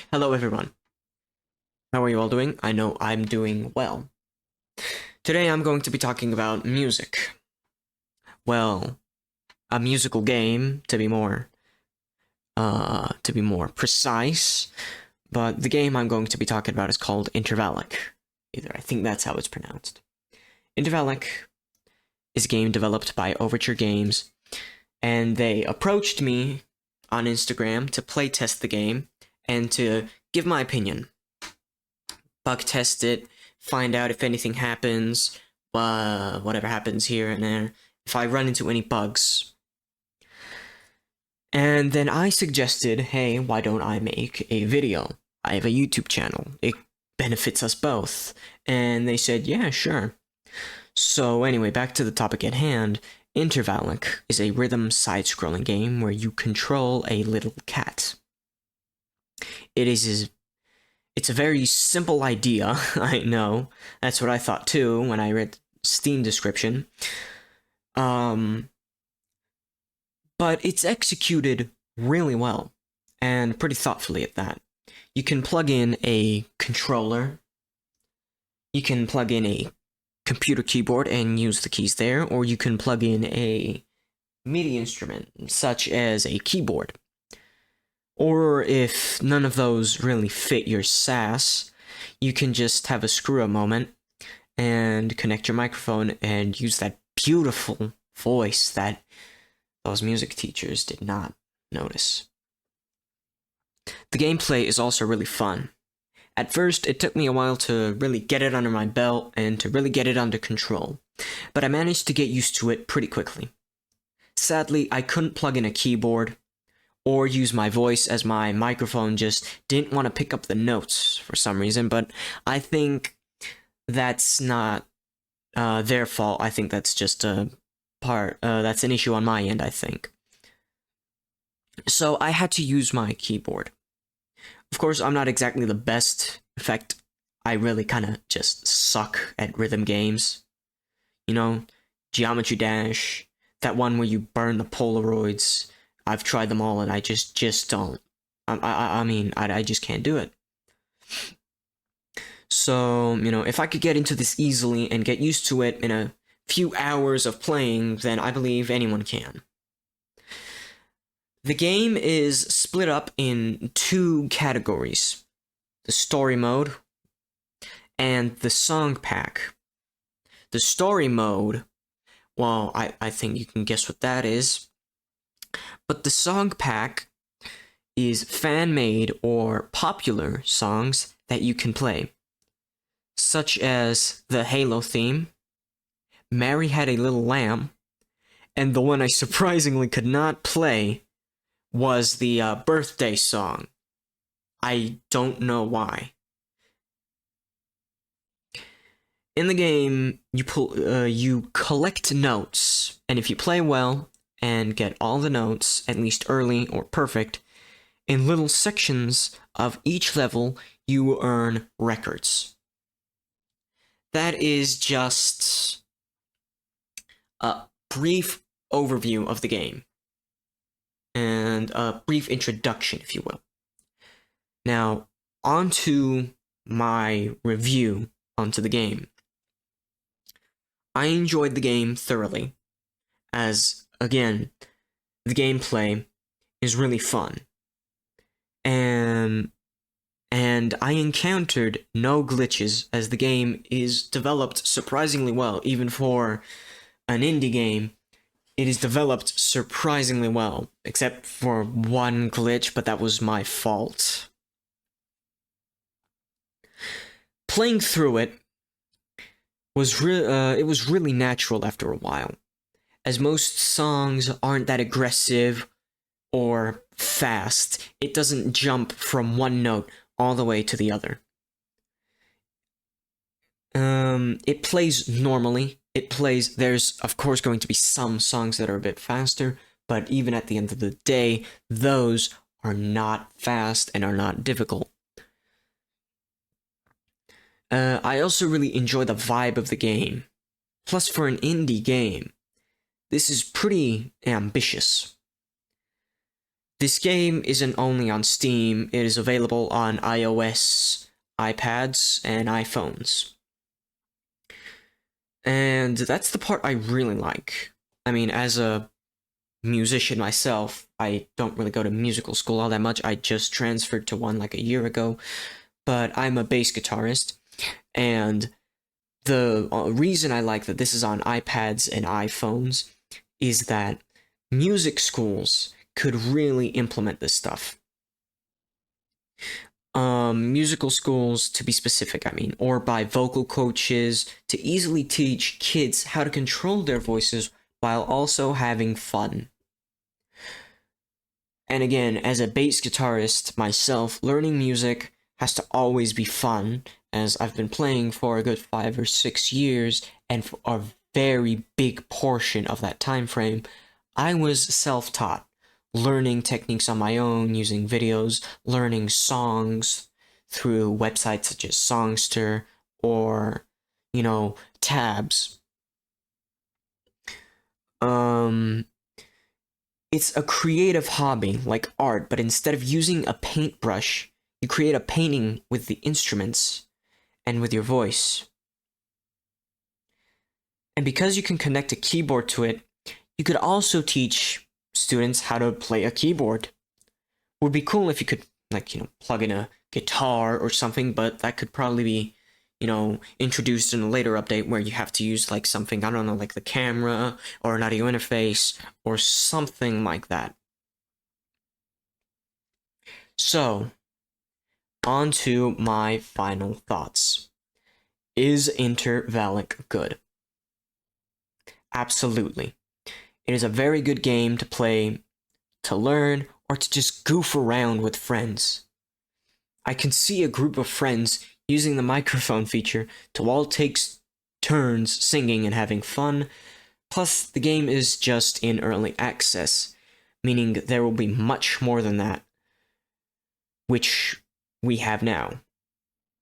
Hello, everyone. How are you all doing? I know I'm doing well. Today I'm going to be talking about music. Well, a musical game to be more precise. But the game I'm going to be talking about is called Intervallic. I think that's how it's pronounced. Intervallic is a game developed by Overture Games, and they approached me on Instagram to playtest the game and to give my opinion. Bug test it, find out if anything happens, whatever happens here and there, if I run into any bugs. And then I suggested, hey, why don't I make a video? I have a YouTube channel. It benefits us both. And they said, yeah, sure. So anyway, back to the topic at hand. Intervallic is a rhythm side-scrolling game where you control a little cat. It's a very simple idea, I know. That's what I thought too when I read Steam description. But it's executed really well, and pretty thoughtfully at that. You can plug in a controller, you can plug in a computer keyboard and use the keys there, or you can plug in a MIDI instrument, such as a keyboard. Or if none of those really fit your SAS, you can just have a screw-up moment and connect your microphone and use that beautiful voice that those music teachers did not notice. The gameplay is also really fun. At first, it took me a while to really get it under my belt and to really get it under control, but I managed to get used to it pretty quickly. Sadly, I couldn't plug in a keyboard or use my voice as my microphone just didn't want to pick up the notes for some reason, but I think that's not their fault. I think that's just that's an issue on my end, I think. So I had to use my keyboard. Of course, I'm not exactly the best. In fact, I really kind of just suck at rhythm games. You know, Geometry Dash, that one where you burn the Polaroids. I've tried them all and I just don't. I just can't do it. So, if I could get into this easily and get used to it in a few hours of playing, then I believe anyone can. The game is split up in two categories: the story mode and the song pack. The story mode, well, I think you can guess what that is. But the song pack is fan-made or popular songs that you can play, such as the Halo theme, Mary Had a Little Lamb, and the one I surprisingly could not play was the birthday song. I don't know why. In the game, you collect notes, and if you play well and get all the notes, at least early or perfect, in little sections of each level, you earn records. That is just a brief overview of the game, and a brief introduction, if you will. Now, on to my review onto the game. I enjoyed the game thoroughly, as, again, the gameplay is really fun. And I encountered no glitches, as the game is developed surprisingly well. Even for an indie game, it is developed surprisingly well, except for one glitch, but that was my fault. Playing through it was really natural after a while, as most songs aren't that aggressive or fast. It doesn't jump from one note all the way to the other. It plays normally. There's of course going to be some songs that are a bit faster, but even at the end of the day, those are not fast and are not difficult. I also really enjoy the vibe of the game. Plus, for an indie game, this is pretty ambitious. This game isn't only on Steam, it is available on iOS, iPads, and iPhones. And that's the part I really like. I mean, as a musician myself, I don't really go to musical school all that much. I just transferred to one like a year ago, but I'm a bass guitarist, and the reason I like that this is on iPads and iPhones is that music schools could really implement this stuff. Musical schools, to be specific, I mean, or by vocal coaches to easily teach kids how to control their voices while also having fun. And again, as a bass guitarist myself, learning music has to always be fun, as I've been playing for a good 5 or 6 years, and for a very big portion of that time frame, I was self-taught, learning techniques on my own, using videos, learning songs through websites such as Songster or, Tabs. It's a creative hobby, like art, but instead of using a paintbrush, you create a painting with the instruments and with your voice. And because you can connect a keyboard to it, you could also teach students how to play a keyboard. Would be cool if you could, plug in a guitar or something, but that could probably be, introduced in a later update where you have to use, something, I don't know, like the camera or an audio interface or something like that. So, on to my final thoughts. Is Intervallic good? Absolutely. It is a very good game to play, to learn, or to just goof around with friends. I can see a group of friends using the microphone feature to all take turns singing and having fun. Plus, the game is just in early access, meaning there will be much more than that, which we have now,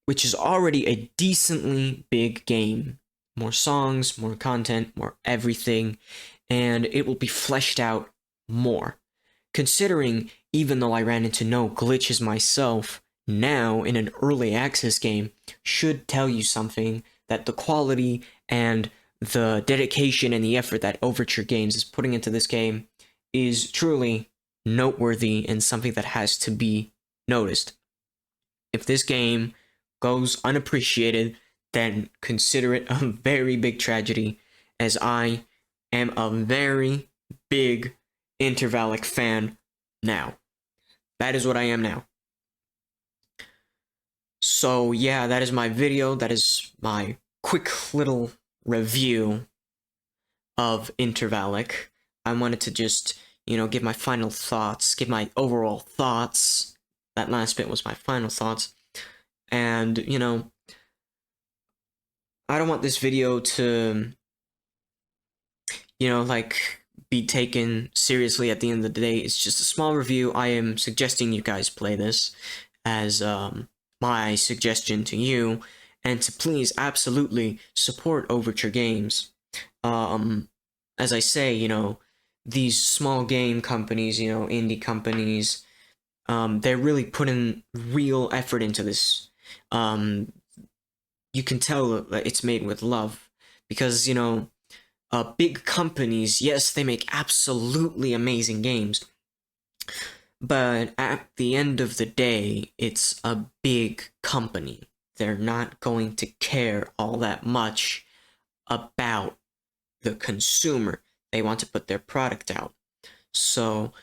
which is already a decently big game. More songs, more content, more everything, and it will be fleshed out more. Considering, even though I ran into no glitches myself, now in an early access game should tell you something, that the quality and the dedication and the effort that Overture Games is putting into this game is truly noteworthy and something that has to be noticed. If this game goes unappreciated, then consider it a very big tragedy, as I am a very big Intervallic fan now. That is what I am now. So yeah, that is my video. That is my quick little review of Intervallic. I wanted to just, give my final thoughts, give my overall thoughts. That last bit was my final thoughts. And, I don't want this video to, be taken seriously at the end of the day. It's just a small review. I am suggesting you guys play this as my suggestion to you, and to please absolutely support Overture Games. As I say, these small game companies, indie companies, they're really putting real effort into this. You can tell that it's made with love, because, big companies, yes, they make absolutely amazing games, but at the end of the day, it's a big company. They're not going to care all that much about the consumer. They want to put their product out. So,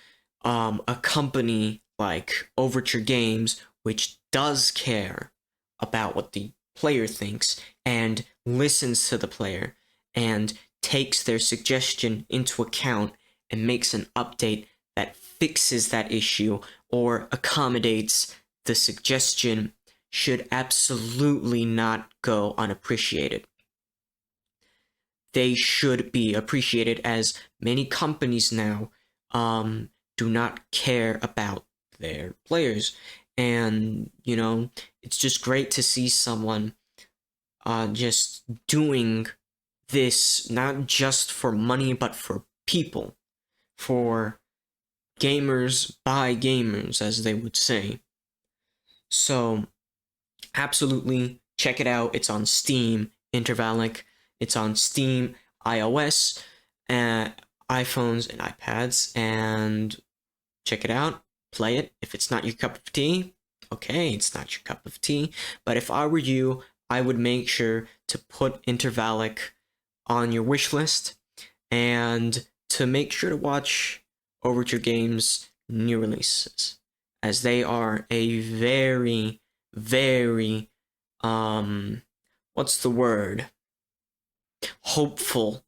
a company like Overture Games, which does care about what the player thinks and listens to the player and takes their suggestion into account and makes an update that fixes that issue or accommodates the suggestion, should absolutely not go unappreciated. They should be appreciated, as many companies now do not care about their players. And, it's just great to see someone just doing this, not just for money, but for people, for gamers by gamers, as they would say. So, absolutely check it out. It's on Steam, Intervallic. It's on Steam, iOS, iPhones, and iPads. And check it out. Play it. If it's not your cup of tea, okay, it's not your cup of tea. But if I were you, I would make sure to put Intervallic on your wish list and to make sure to watch Overture Games' new releases, as they are a very, very, what's the word? Hopeful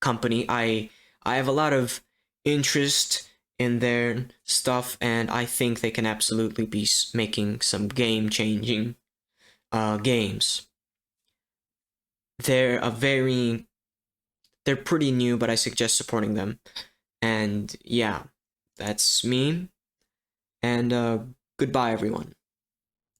company. I have a lot of interest in their stuff, and I think they can absolutely be making some game-changing games. They're pretty new, but I suggest supporting them. And yeah, that's me. And goodbye, everyone.